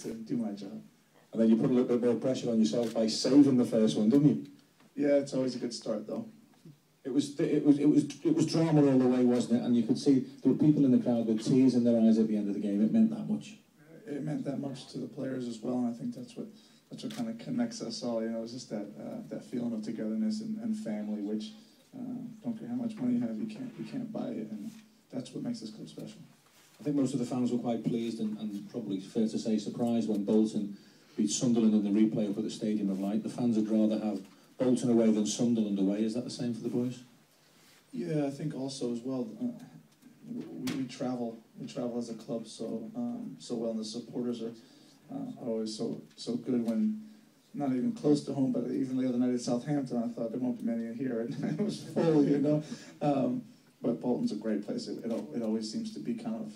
to do my job. And then you put a little bit more pressure on yourself by saving the first one, didn't you? Yeah, it's always a good start, though. It was drama all the way, wasn't it? And you could see there were people in the crowd with tears in their eyes at the end of the game. It meant that much. It meant that much to the players as well, and I think that's what kind of connects us all. You know, it's just that feeling of togetherness and family, which don't care how much money you have, you can't buy it, and that's what makes this club special. I think most of the fans were quite pleased and probably fair to say surprised when Bolton beat Sunderland in the replay up at the Stadium of Light. The fans would rather have Bolton away than Sunderland away. Is that the same for the boys? Yeah, I think also as well. We travel as a club so well, and the supporters are always so good when not even close to home. But even the other night at Southampton, I thought there won't be many here, and it was full, you know. But Bolton's a great place. It always seems to be kind of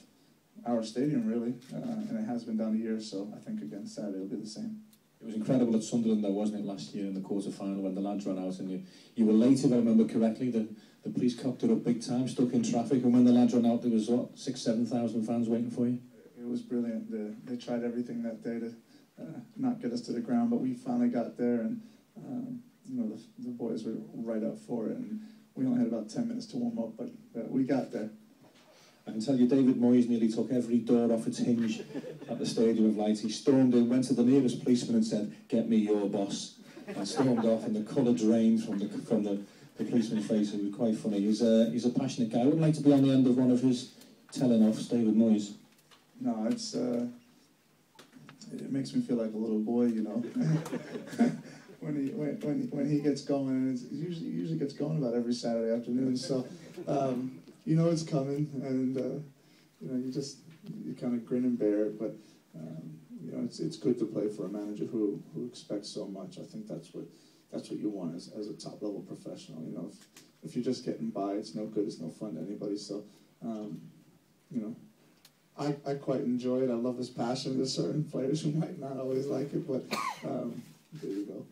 our stadium, really, and it has been down the years. So I think against Saturday it'll be the same. It was incredible at Sunderland, though, wasn't it, last year in the quarter-final when the lads ran out, and you were late, if I remember correctly. The police cocked it up big time, stuck in traffic, and when the lads ran out, there was, what, 6,000-7,000 fans waiting for you? It was brilliant. They tried everything that day to not get us to the ground, but we finally got there, and you know, the boys were right up for it, and we only had about 10 minutes to warm up, but we got there. I can tell you David Moyes nearly took every door off its hinge at the Stadium of Light. He stormed in, went to the nearest policeman and said, "Get me your boss," and stormed off, and the colour drained from the policeman's face. It was quite funny. He's a passionate guy. I wouldn't like to be on the end of one of his telling-offs, David Moyes. No, it's it makes me feel like a little boy, you know. when he gets going, and it usually gets going about every Saturday afternoon. So you know it's coming, and you know you kind of grin and bear it. But you know it's good to play for a manager who expects so much. I think that's what you want as a top level professional. You know, if you're just getting by, it's no good. It's no fun to anybody. So you know. I quite enjoy it. I love his passion. There's certain players who might not always like it, but there you go.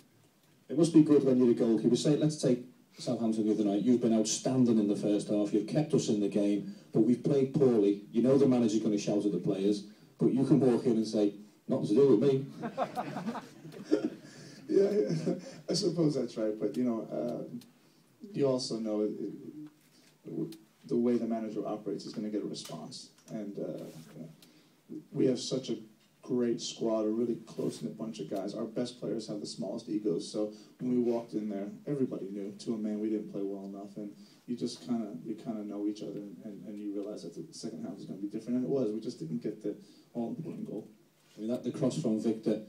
It must be good when you're a goalkeeper. Say, let's take Southampton the other night. You've been outstanding in the first half. You've kept us in the game, but we've played poorly. You know the manager's going to shout at the players, but you can walk in and say, "Nothing to do with me." Yeah, I suppose that's right. But you know, you also know the way the manager operates is going to get a response. And we have such a great squad, a really close-knit bunch of guys. Our best players have the smallest egos. So when we walked in there, everybody knew to a man we didn't play well enough, and you just kind of know each other, and you realize that the second half was going to be different, and it was. We just didn't get the all-important goal. I mean, the cross from Victor,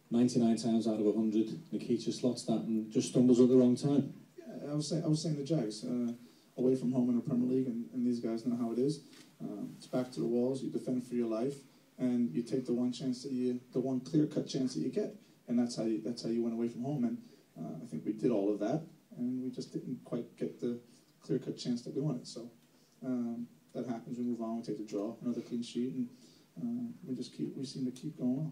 99 times out of 100, Nikita slots that and just stumbles at the wrong time. Yeah, I was saying the Jags, away from home in the Premier League, and these guys know how it is. It's back to the walls. You defend for your life, and you take the one clear-cut chance that you get, and that's how you went away from home. And I think we did all of that, and we just didn't quite get the clear-cut chance that we wanted. So that happens. We move on. We take the draw, another clean sheet, and we seem to keep going on.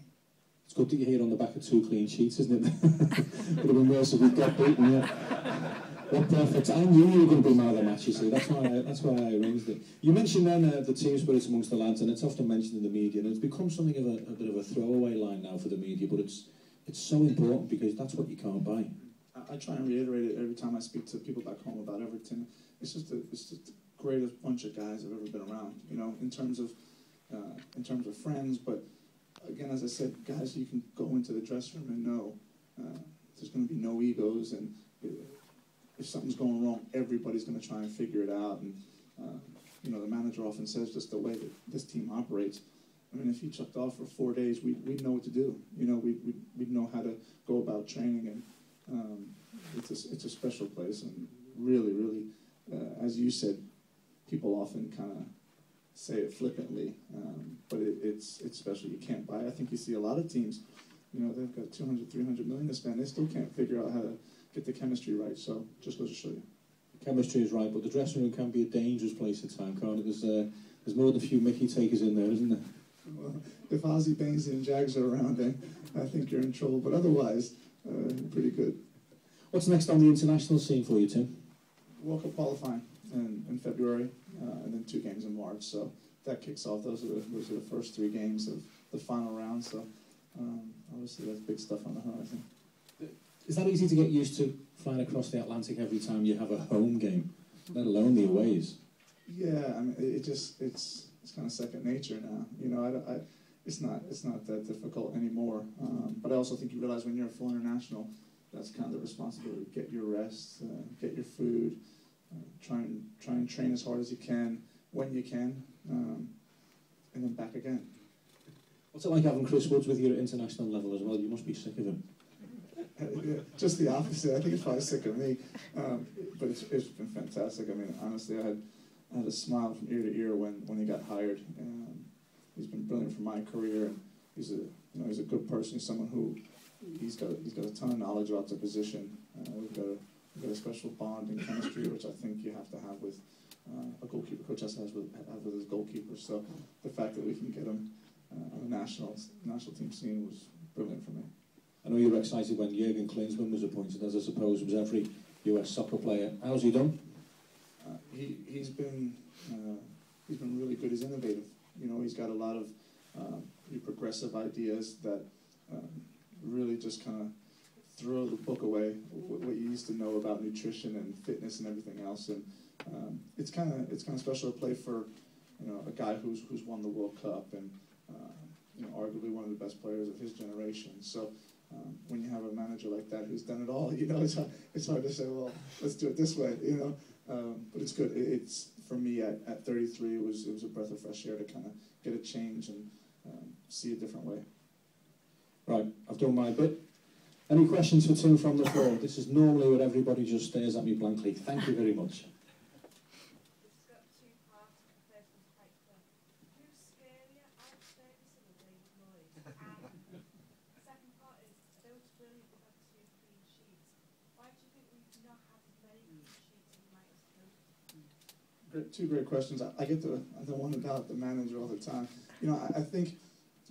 It's good that you're here on the back of 2 clean sheets, isn't it? Would have been worse if we got beaten. Yeah. What perfect! I knew you were going to be man of the match. You see, that's why I arranged it. You mentioned then the team spirit amongst the lads, and it's often mentioned in the media, and it's become something of a bit of a throwaway line now for the media. But it's so important because that's what you can't buy. I try and reiterate it every time I speak to people back home about Everton. It's just the greatest bunch of guys I've ever been around. You know, in terms of friends, but again, as I said, guys, you can go into the dressing room and know there's going to be no egos, and if something's going wrong, everybody's going to try and figure it out. And you know, the manager often says just the way that this team operates. I mean, if he chucked off for 4 days, we'd know what to do. You know, we'd know how to go about training, and it's a special place. And really, as you said, people often kind of say it flippantly, but it's special. You can't buy it. I think you see a lot of teams, you know, they've got 200, 300 million to spend. They still can't figure out how to get the chemistry right. So just goes to show you. Chemistry is right, but the dressing room can be a dangerous place at times, can't it? There's more than a few Mickey takers in there, isn't there? Well, if Ozzie Baines and Jags are around, then I think you're in trouble. But otherwise, pretty good. What's next on the international scene for you, Tim? World Cup qualifying in February, and then 2 games in March. So that kicks off. Those are the first 3 games of the final round. So obviously that's big stuff on the horizon. Is that easy to get used to, flying across the Atlantic every time you have a home game, let alone the aways? Yeah, I mean, it's kind of second nature now. You know, it's not that difficult anymore. But I also think you realize when you're a full international, that's kind of the responsibility. Get your rest, get your food, try and train as hard as you can when you can, and then back again. What's it like having Chris Woods with you at international level as well? You must be sick of him. Just the opposite. I think he's probably sick of me. But it's been fantastic. I mean, honestly, I had a smile from ear to ear when he got hired. He's been brilliant for my career, and he's a good person. He's someone who he's got a ton of knowledge about the position. We've got a special bond and chemistry, which I think you have to have with a goalkeeper. Coach has to have with his goalkeeper. So the fact that we can get him on the national team scene was brilliant for me. I know you were excited when Jurgen Klinsmann was appointed, as I suppose was every US soccer player. How's he done? He's been really good. He's innovative. You know, he's got a lot of progressive ideas that really just kind of throw the book away, what you used to know about nutrition and fitness and everything else. And it's kind of special to play for, you know, a guy who's won the World Cup and you know, arguably one of the best players of his generation. So when you have a manager like that who's done it all, you know, it's hard to say, well, let's do it this way, you know. But it's good. It's for me at 33, it was a breath of fresh air to kind of get a change and see a different way. Right, I've done my bit. Any questions for Tim from the floor? This is normally where everybody just stares at me blankly. Thank you very much. Two great questions. I get the one about the manager all the time. You know, I think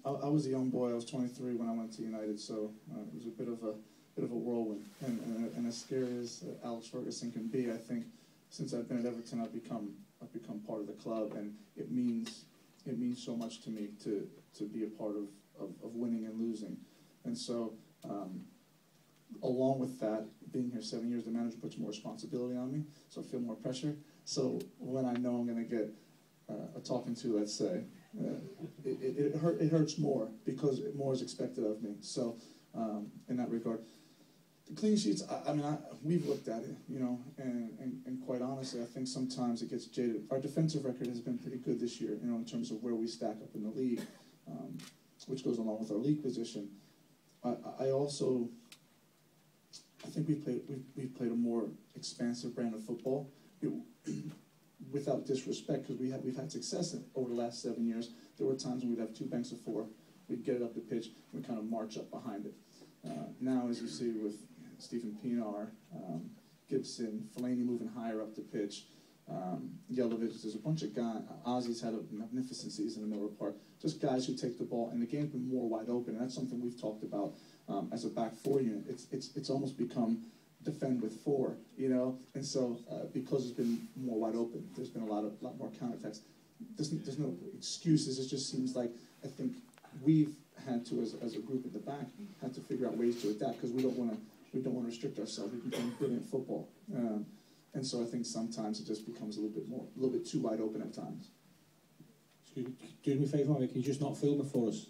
I was a young boy. I was 23 when I went to United, so it was a bit of a whirlwind. And as scary as Alex Ferguson can be, I think since I've been at Everton, I've become part of the club, and it means so much to me to be a part of winning and losing. And so, along with that, being here 7 years, the manager puts more responsibility on me, so I feel more pressure. So when I know I'm going to get a talking to, let's say, it hurts more because more is expected of me. So in that regard, the clean sheets, I mean, we've looked at it, you know, and quite honestly, I think sometimes it gets jaded. Our defensive record has been pretty good this year, you know, in terms of where we stack up in the league, which goes along with our league position. I think we've played a more expansive brand of football. Without disrespect, because we've had success over the last 7 years. There were times when we'd have two banks of four, we'd get it up the pitch, we'd kind of march up behind it. Now, as you see with Stephen Pienaar, Gibson, Fellaini moving higher up the pitch, Jelavic, there's a bunch of guys. Ozzy's had a magnificent season in Miller Park. Just guys who take the ball, and the game's been more wide open, and that's something we've talked about as a back four unit. It's almost become defend with four, you know, and so because it's been more wide open, there's been a lot more counterattacks. There's no excuses. It just seems like I think we've had to, as a group at the back, had to figure out ways to adapt because we don't want to restrict ourselves. We can play brilliant football, and so I think sometimes it just becomes a little bit too wide open at times. Excuse me, do me a favour, Mike, can you just not film it for us?